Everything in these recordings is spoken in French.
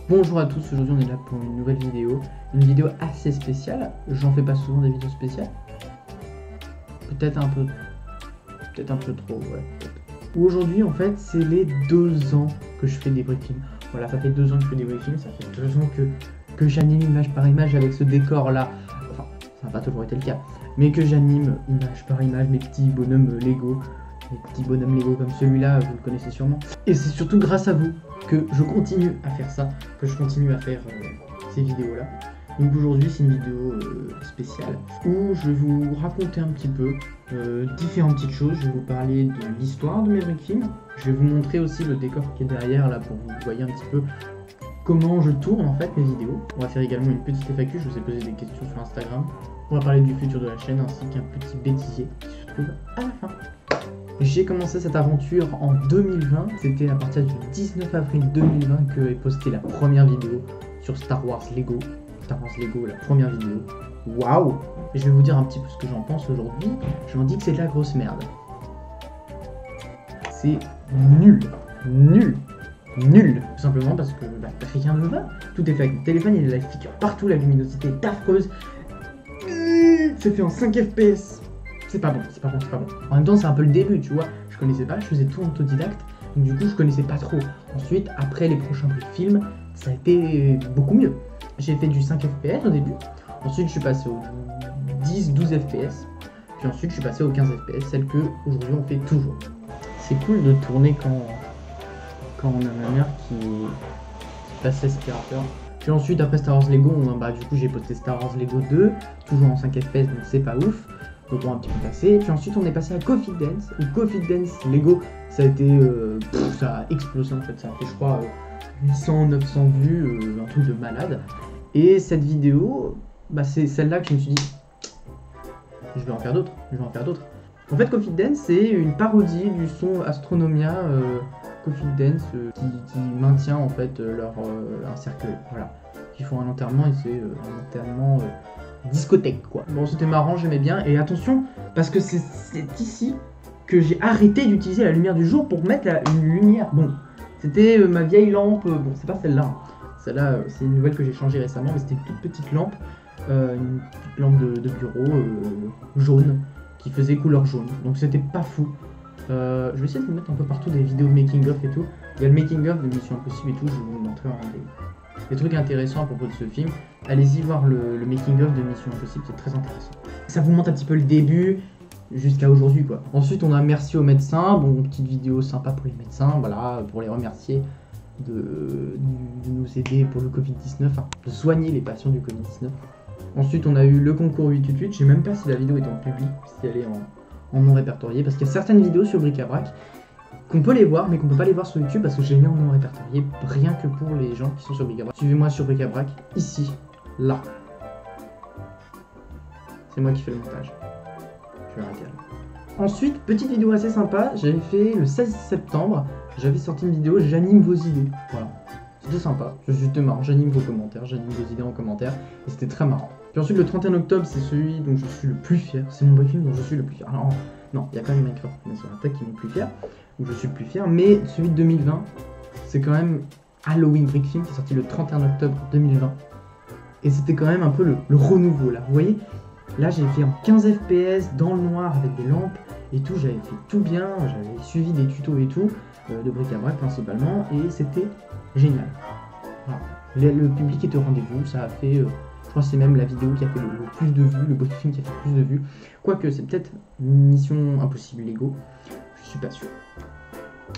Bonjour à tous, aujourd'hui on est là pour une nouvelle vidéo assez spéciale. J'en fais pas souvent des vidéos spéciales. Peut-être un peu trop, ouais. Aujourd'hui en fait c'est les 2 ans que je fais des briefings. Voilà, ça fait 2 ans que je fais des briefings, ça fait 2 ans que j'anime image par image avec ce décor là. Enfin, ça n'a pas toujours été le cas, mais que j'anime image par image mes petits bonhommes Lego. Les petits bonhommes Lego comme celui-là, vous le connaissez sûrement. Et c'est surtout grâce à vous que je continue à faire ça, que je continue à faire ces vidéos-là. Donc aujourd'hui, c'est une vidéo spéciale où je vais vous raconter un petit peu différentes petites choses. Je vais vous parler de l'histoire de mes briefings. Je vais vous montrer aussi le décor qui est derrière là pour que vous voyez un petit peu comment je tourne en fait mes vidéos. On va faire également une petite FAQ, je vous ai posé des questions sur Instagram. On va parler du futur de la chaîne ainsi qu'un petit bêtisier qui se trouve à la fin. J'ai commencé cette aventure en 2020, c'était à partir du 19 avril 2020 que j'ai posté la première vidéo sur Star Wars Lego. Star Wars Lego, la première vidéo. Waouh! Je vais vous dire un petit peu ce que j'en pense aujourd'hui. Je m'en dis que c'est de la grosse merde. C'est nul. Tout simplement parce que rien ne va. Tout est fait avec le téléphone, il y a la figure partout, la luminosité est affreuse. C'est fait en 5 FPS. C'est pas bon. En même temps, c'est un peu le début, tu vois. Je connaissais pas, je faisais tout en autodidacte. Donc du coup, je connaissais pas trop. Ensuite, après les prochains films, ça a été beaucoup mieux. J'ai fait du 5 FPS au début. Ensuite, je suis passé au 10-12 FPS. Puis ensuite, je suis passé au 15 FPS, celle que aujourd'hui on fait toujours. C'est cool de tourner quand on a ma mère qui passe l'aspirateur. Puis ensuite, après Star Wars Lego, du coup, j'ai posté Star Wars Lego 2, toujours en 5 FPS, donc c'est pas ouf. Donc on va un petit peu passer, puis ensuite on est passé à Coffee Dance, ou Coffee Dance Lego, ça a été, ça a explosé en fait, ça a fait je crois 800-900 vues, un truc de malade. Et cette vidéo, c'est celle-là que je me suis dit, je vais en faire d'autres. En fait Coffee Dance c'est une parodie du son Astronomia, Coffee Dance qui maintient en fait un cercueil, voilà. Qui font un enterrement et c'est un enterrement discothèque quoi. Bon c'était marrant, j'aimais bien et attention parce que c'est ici que j'ai arrêté d'utiliser la lumière du jour pour mettre une lumière. Bon c'était ma vieille lampe, bon c'est pas celle-là, celle-là c'est une nouvelle que j'ai changée récemment mais c'était une toute petite lampe, une petite lampe de bureau jaune qui faisait couleur jaune donc c'était pas fou. Je vais essayer de vous mettre un peu partout des vidéos making of et tout. Il y a le making of de Mission Impossible et tout, je vais vous montrer des trucs intéressants à propos de ce film. Allez-y voir le making of de Mission Impossible, c'est très intéressant. Ça vous montre un petit peu le début jusqu'à aujourd'hui quoi. Ensuite on a merci aux médecins, bon petite vidéo sympa pour les médecins, voilà, pour les remercier de nous aider pour le Covid-19, enfin, de soigner les patients du Covid-19. Ensuite on a eu le concours 888, je sais même pas si la vidéo est en public, si elle est en non répertorié, parce qu'il y a certaines vidéos sur Bric-à-Brac qu'on peut les voir, mais qu'on peut pas les voir sur YouTube parce que je les mets en non répertorié, rien que pour les gens qui sont sur Bric-à-Brac. Suivez-moi sur Bric-à-Brac, ici, là. C'est moi qui fais le montage. Je vais arrêter là. Ensuite, petite vidéo assez sympa, j'avais fait le 16 septembre, j'avais sorti une vidéo, j'anime vos idées. Voilà. C'était sympa, c'était marrant, j'anime vos commentaires, j'anime vos idées en commentaire, et c'était très marrant. Puis ensuite, le 31 octobre, c'est celui dont je suis le plus fier, c'est mon briefing dont je suis le plus fier. Alors, non, il y a quand même Minecraft, mais sur la tech qui est le plus fier, où je suis le plus fier, mais celui de 2020, c'est quand même Halloween Briefing qui est sorti le 31 octobre 2020. Et c'était quand même un peu le renouveau là, vous voyez. Là j'ai fait en 15 FPS, dans le noir, avec des lampes et tout, j'avais fait tout bien, j'avais suivi des tutos et tout, de Bric-à-Brac principalement, et c'était génial. Voilà. Le public était au rendez-vous, ça a fait... je crois que c'est même la vidéo qui a fait le plus de vues, le briefing qui a fait le plus de vues. Quoique c'est peut-être Mission Impossible Lego, je suis pas sûr.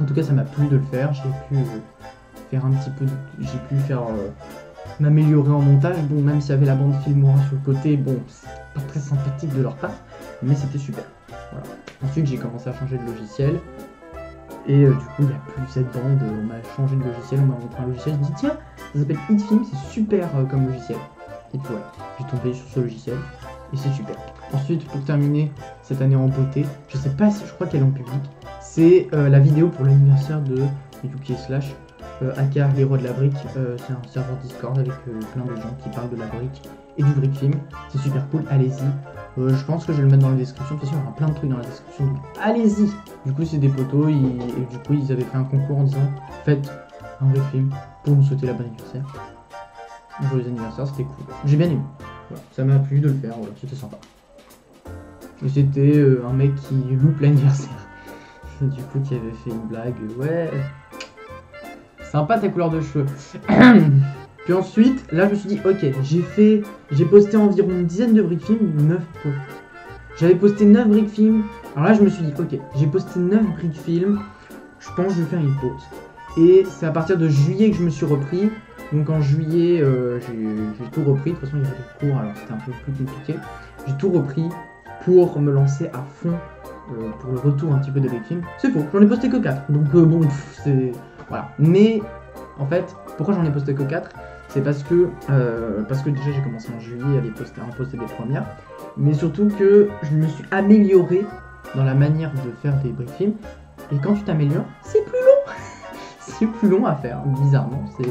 En tout cas ça m'a plu de le faire, j'ai pu faire un petit peu, m'améliorer en montage. Bon même s'il y avait la bande filmora sur le côté, bon c'est pas très sympathique de leur part, mais c'était super. Voilà. Ensuite j'ai commencé à changer de logiciel. Et du coup il n'y a plus cette bande, on m'a changé de logiciel, on m'a montré un logiciel, je me dis tiens, ça s'appelle HitFilm, c'est super comme logiciel. Et voilà, j'ai tombé sur ce logiciel et c'est super. Ensuite, pour terminer cette année en beauté, je sais pas si je crois qu'elle est en public, c'est la vidéo pour l'anniversaire de Yuki / aka les rois de la brique. C'est un serveur Discord avec plein de gens qui parlent de la brique et du brick film. C'est super cool, allez-y. Je pense que je vais le mettre dans la description. De toute façon, il y aura plein de trucs dans la description. Donc allez-y. Du coup, c'est des potos et du coup, ils avaient fait un concours en disant faites un brick film pour nous souhaiter la bonne anniversaire. Joyeux anniversaire, c'était cool. J'ai bien aimé. Voilà, ça m'a plu de le faire, voilà, c'était sympa. Et c'était un mec qui loupe l'anniversaire. Du coup, qui avait fait une blague. Ouais. Sympa ta couleur de cheveux. Puis ensuite, là je me suis dit, ok, j'ai posté environ une dizaine de brick films, 9 posts. J'avais posté 9 brick films. Alors là je me suis dit, ok, j'ai posté 9 brick films, je pense que je vais faire une pause. Et c'est à partir de juillet que je me suis repris. Donc en juillet, j'ai tout repris. De toute façon, il y avait des cours, alors c'était un peu plus compliqué. J'ai tout repris pour me lancer à fond pour le retour un petit peu des brick films. C'est faux, j'en ai posté que 4. Donc bon, c'est... Voilà. Mais en fait, pourquoi j'en ai posté que 4 ? C'est parce que déjà j'ai commencé en juillet à en poster des premières, mais surtout que je me suis amélioré dans la manière de faire des brick films. Et quand tu t'améliores, c'est plus long. C'est plus long à faire, bizarrement. Je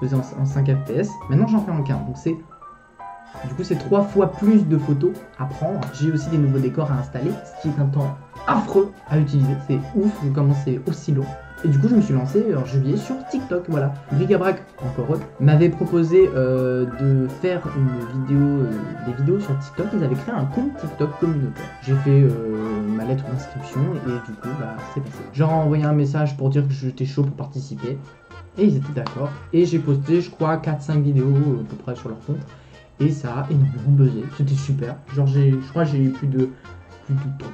faisais en 5 fps, maintenant j'en fais en 15, donc c'est 3 fois plus de photos à prendre. J'ai aussi des nouveaux décors à installer, ce qui est un temps affreux à utiliser. C'est ouf comment c'est aussi long. Et du coup, je me suis lancé en juillet sur TikTok, voilà. Bric-à-brac, encore eux, m'avait proposé de faire des vidéos sur TikTok. Ils avaient créé un compte TikTok communautaire. J'ai fait ma lettre d'inscription et du coup, bah, c'est passé. J'ai envoyé un message pour dire que j'étais chaud pour participer. Et ils étaient d'accord. Et j'ai posté, je crois, 4-5 vidéos à peu près sur leur compte. Et ça a énormément buzzé. C'était super. Genre, je crois que j'ai eu plus de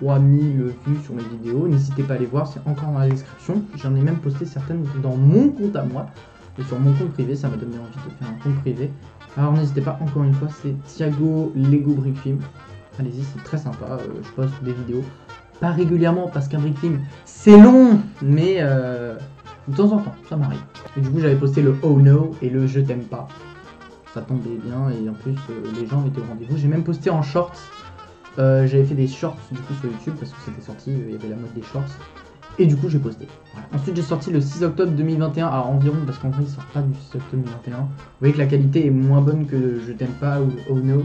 3000 vues sur mes vidéos. N'hésitez pas à les voir, c'est encore dans la description. J'en ai même posté certaines dans mon compte à moi. Et sur mon compte privé, ça m'a donné envie de faire un compte privé. Alors n'hésitez pas, encore une fois, c'est Thiago Lego Brick Film. Allez-y, c'est très sympa. Je poste des vidéos. Pas régulièrement parce qu'un brick film, c'est long. Mais de temps en temps, ça m'arrive. Et du coup, j'avais posté le Oh No et le Je t'aime pas. Ça tombait bien et en plus, les gens étaient au rendez-vous. J'ai même posté en shorts. J'avais fait des shorts du coup sur YouTube parce que c'était sorti, il y avait la mode des shorts. Et du coup j'ai posté. Voilà. Ensuite j'ai sorti le 6 octobre 2021 à environ, parce qu'en vrai il sort pas du 6 octobre 2021. Vous voyez que la qualité est moins bonne que le Je t'aime pas ou le Oh No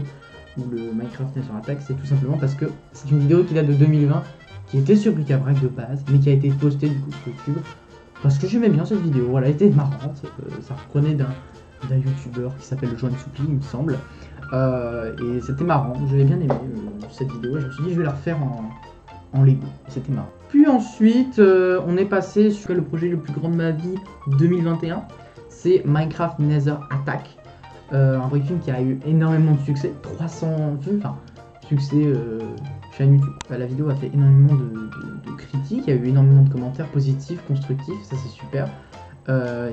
ou le Minecraft Nation Attack. C'est tout simplement parce que c'est une vidéo qui date de 2020, qui était sur Bric-à-brac de base, mais qui a été postée du coup sur YouTube. Parce que j'aimais bien cette vidéo, voilà, elle était marrante. Ça reprenait d'un youtubeur qui s'appelle Joanne Soupli, il me semble. Et c'était marrant, j'avais bien aimé cette vidéo, je me suis dit je vais la refaire en Lego, c'était marrant. Puis ensuite, on est passé sur le projet le plus grand de ma vie 2021, c'est Minecraft Nether Attack, un brick film qui a eu énormément de succès, 300 vues, enfin succès chaîne YouTube. La vidéo a fait énormément de critiques, il y a eu énormément de commentaires positifs, constructifs, ça c'est super.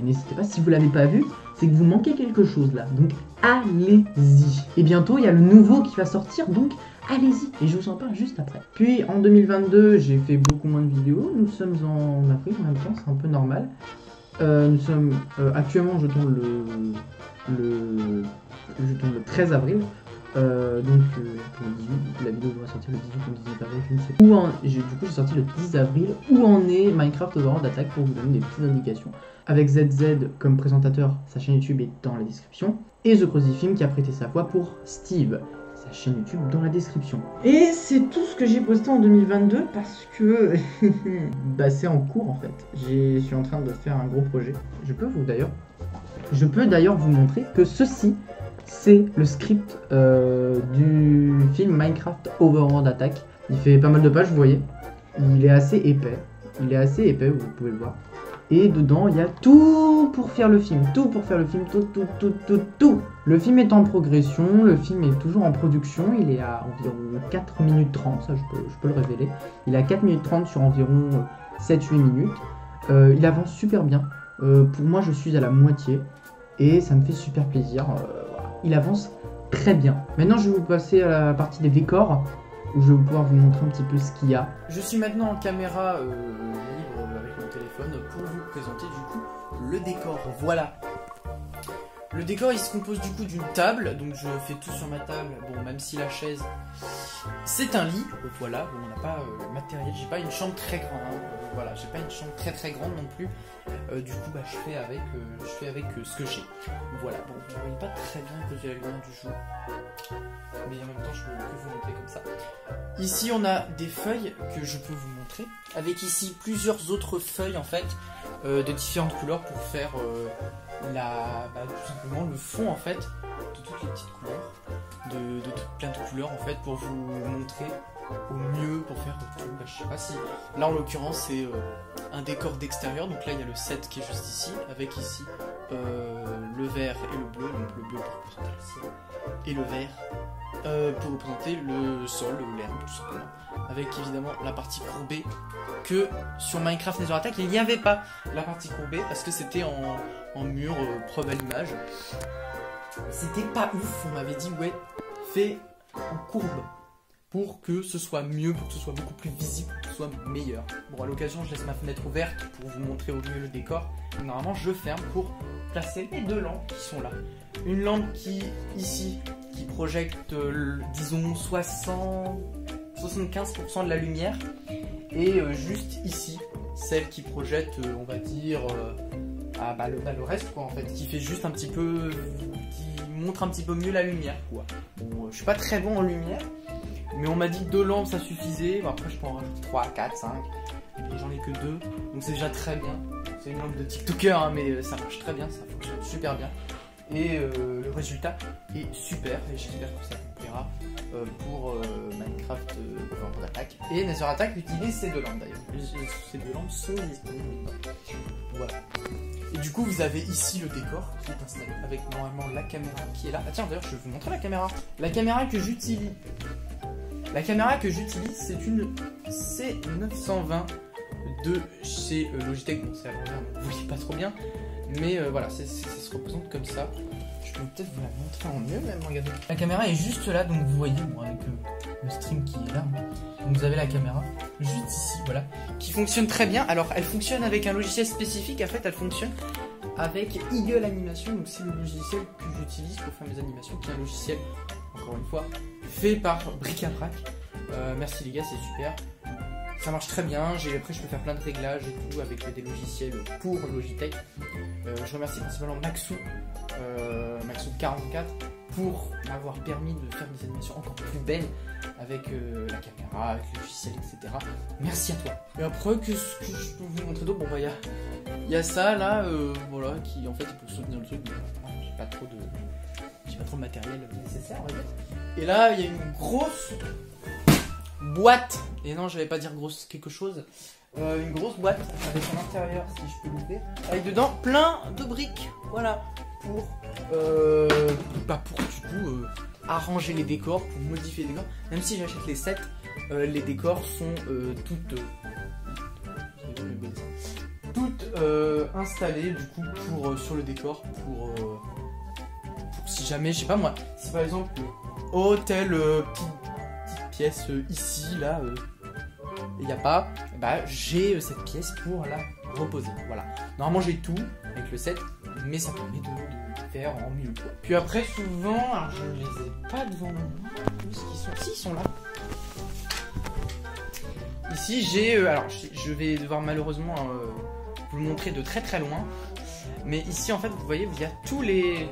N'hésitez pas, si vous l'avez pas vu, c'est que vous manquez quelque chose là, donc allez-y. Et bientôt il y a le nouveau qui va sortir, donc allez-y. Et je vous en parle juste après. Puis en 2022 j'ai fait beaucoup moins de vidéos, nous sommes en avril en même temps, c'est un peu normal. Nous sommes actuellement, je tourne le 13 avril. Pour le 18, la vidéo doit sortir le 18 ou le 19 avril, je ne sais pas. Du coup j'ai sorti le 10 avril, où en est Minecraft Overworld Attack pour vous donner des petites indications. Avec ZZ comme présentateur, sa chaîne YouTube est dans la description. Et The Crazy Film qui a prêté sa voix pour Steve, sa chaîne YouTube dans la description. Et c'est tout ce que j'ai posté en 2022 parce que bah, c'est en cours en fait. Je suis en train de faire un gros projet. Je peux d'ailleurs vous montrer que ceci, c'est le script du film Minecraft Overworld Attack. Il fait pas mal de pages, vous voyez. Il est assez épais. Vous pouvez le voir. Et dedans, il y a tout pour faire le film. Tout. Le film est en progression, le film est toujours en production. Il est à environ 4 minutes 30, ça je peux le révéler. Il est à 4 minutes 30 sur environ 7-8 minutes. Il avance super bien. Pour moi, je suis à la moitié. Et ça me fait super plaisir. Il avance très bien. Maintenant, je vais vous passer à la partie des décors, où je vais pouvoir vous montrer un petit peu ce qu'il y a. Je suis maintenant en caméra libre avec mon téléphone pour vous présenter du coup le décor. Voilà. Le décor il se compose du coup d'une table, donc je fais tout sur ma table. Bon, même si la chaise c'est un lit, voilà. Bon, on n'a pas matériel, j'ai pas une chambre très grande. voilà, j'ai pas une chambre très grande non plus. Du coup, bah, je fais avec ce que j'ai. Voilà, bon, vous ne voyez pas très bien à cause de la lumière du jour. Mais en même temps, je peux vous montrer comme ça. Ici, on a des feuilles que je peux vous montrer. Avec ici plusieurs autres feuilles en fait, de différentes couleurs pour faire tout simplement le fond en fait de toutes les petites couleurs, de plein de couleurs en fait pour vous montrer au mieux pour faire tout. Bah, je sais pas si là en l'occurrence c'est un décor d'extérieur, donc là il y a le set qui est juste ici avec ici le vert et le bleu, donc le bleu pour représenter le ciel et le vert pour représenter le sol ou l'herbe tout simplement, avec évidemment la partie courbée que sur Minecraft Nether Attack il n'y avait pas la partie courbée parce que c'était en mur preuve à l'image. C'était pas ouf, on m'avait dit ouais fais en courbe pour que ce soit mieux, pour que ce soit beaucoup plus visible, pour que ce soit meilleur. Bon, à l'occasion, je laisse ma fenêtre ouverte pour vous montrer au mieux le décor. Et normalement, je ferme pour placer les deux lampes qui sont là. Une lampe qui, ici, qui projette, disons, 75% de la lumière. Et juste ici, celle qui projette, on va dire, le reste, quoi, en fait. Qui fait juste un petit peu... qui montre un petit peu mieux la lumière, quoi. Bon, je suis pas très bon en lumière. Mais on m'a dit que 2 lampes ça suffisait, bon, après je peux en rajouter 3, 4, 5, et j'en ai que 2, donc c'est déjà très bien. C'est une lampe de TikToker hein, mais ça marche très bien, ça fonctionne super bien. Et le résultat est super, et j'espère que ça vous plaira pour Minecraft Nether Attack. Et Nether Attack utilise ces 2 lampes d'ailleurs, ces 2 lampes sont disponibles. Voilà. Et du coup vous avez ici le décor qui est installé, avec normalement la caméra qui est là. Ah tiens d'ailleurs je vais vous montrer la caméra. La caméra que j'utilise. C'est une C920 de chez Logitech. Bon, c'est à l'envers, donc vous voyez pas trop bien. Mais voilà, ça se représente comme ça. Je peux peut-être vous la montrer en mieux même, regardez. La caméra est juste là, donc vous voyez, bon, avec le stream qui est là. Donc vous avez la caméra juste ici, voilà. Qui fonctionne très bien. Alors, elle fonctionne avec un logiciel spécifique. En fait, elle fonctionne avec Eagle Animation. Donc c'est le logiciel que j'utilise pour faire mes animations, qui est un logiciel, encore une fois, fait par Bric-à-Brac. Merci les gars, c'est super. Ça marche très bien. Après, je peux faire plein de réglages et tout avec des logiciels pour Logitech. Je remercie principalement Maxou 44 pour m'avoir permis de faire des animations encore plus belles avec la caméra, avec le logiciel, etc. Merci à toi. Et après, qu'est-ce que je peux vous montrer d'autre? Bon, bah, il y a ça là, voilà, qui en fait est pour soutenir le truc. J'ai pas trop de matériel nécessaire, on va dire. Et là, il y a une grosse boîte. Et non, je vais pas dire grosse quelque chose. Une grosse boîte avec un intérieur, si je peux l'ouvrir, avec dedans plein de briques. Voilà, pour du coup arranger les décors, pour modifier les décors. Même si j'achète les sets, les décors sont toutes installées du coup sur le décor pour si jamais, je sais pas moi, si par exemple telle petite pièce ici là il n'y a pas, bah j'ai cette pièce pour la reposer. Voilà. Normalement j'ai tout avec le set, mais ça permet de faire en mieux quoi. Puis après souvent, alors je ne les ai pas devant moi, où est-ce qu'ils sont? Si, ils sont là. Ici j'ai, alors je vais devoir malheureusement vous le montrer de très loin, mais ici en fait vous voyez il y a tous les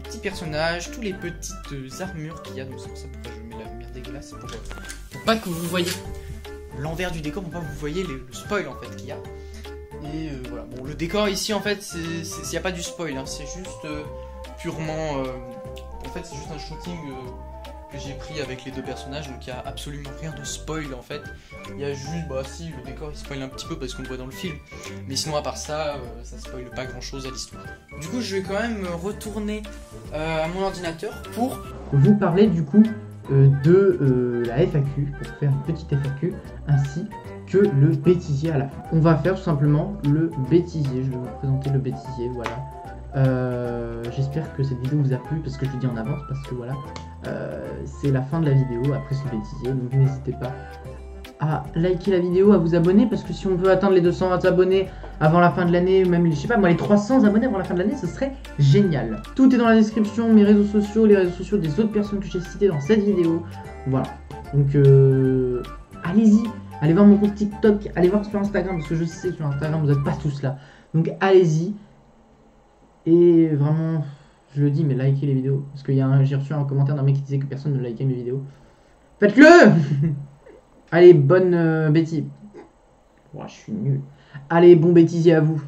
petits personnages, tous les petites armures qu'il y a, donc c'est pour ça pourquoi je mets la lumière dégueulasse, pour pas que vous voyez l'envers du décor, pour pas que vous voyez le spoil en fait qu'il y a. Et voilà, bon le décor ici en fait il n'y a pas du spoil, hein, c'est juste purement en fait c'est juste un shooting que j'ai pris avec les 2 personnages, donc il n'y a absolument rien de spoil en fait. Il y a juste, bah si, le décor il spoil un petit peu parce qu'on le voit dans le film, mais sinon à part ça, ça spoil pas grand chose à l'histoire. Du coup je vais quand même retourner à mon ordinateur pour vous parler du coup de la FAQ, pour faire une petite FAQ, ainsi que le bêtisier à la fin. On va faire tout simplement le bêtisier, je vais vous présenter le bêtisier, voilà. J'espère que cette vidéo vous a plu, parce que je le dis en avance, parce que voilà, c'est la fin de la vidéo après ce bêtisier, donc n'hésitez pas à liker la vidéo, à vous abonner, parce que si on veut atteindre les 220 abonnés avant la fin de l'année, même je sais pas moi les 300 abonnés avant la fin de l'année, ce serait génial. Tout est dans la description, mes réseaux sociaux, les réseaux sociaux des autres personnes que j'ai citées dans cette vidéo, voilà. Donc allez-y, Allez voir mon compte TikTok, allez voir sur Instagram, parce que je sais que sur Instagram vous n'êtes pas tous là. Donc allez-y. Et vraiment, je le dis, mais likez les vidéos. Parce que j'ai reçu un commentaire d'un mec qui disait que personne ne likait mes vidéos. Faites-le. Allez, bonne bêtise. Oh, je suis nul. Allez, bon bêtisier à vous.